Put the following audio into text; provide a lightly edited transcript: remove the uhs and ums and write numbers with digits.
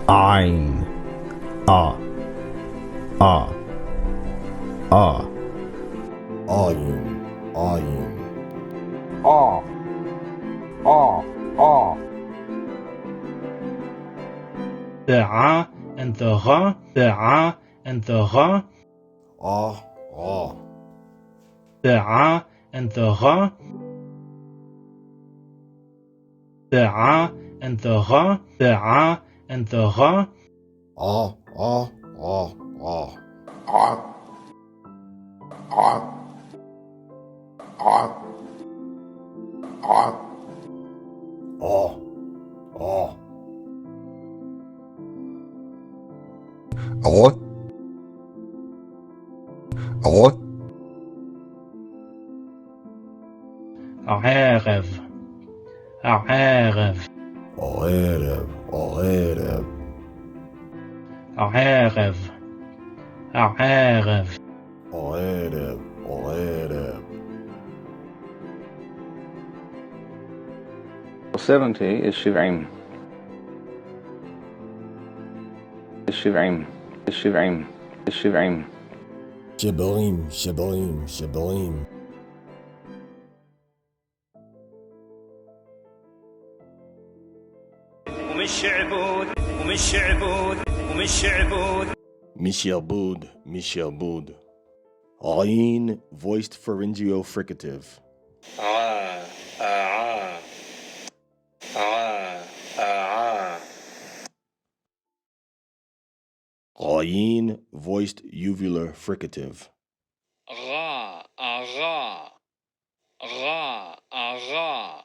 Ayin. Ah. Ah. Ah. Ayin. Ayin. Ah. Ah. Ah. The A and the R, the A and the R, Ah. Ah. the A and the R, the A and the R, the A and the R, Ah. Ah. Ah. Ah. Ah. Ah. Ah. Ah. Ah. Ah. What? What? عارف عارف عارف. عارف. عارف عارف عارف. عارف. 70 is 70. is 70. is 70. is 70. شبعين. شبعين. شبعين. ومش عبود ومش عبود ومش عبود مش يعبود. مش يعبود. Ayin, voiced pharyngeo fricative. آ آ آ آ Ayin, voiced uvular fricative. غا أغا غا أغا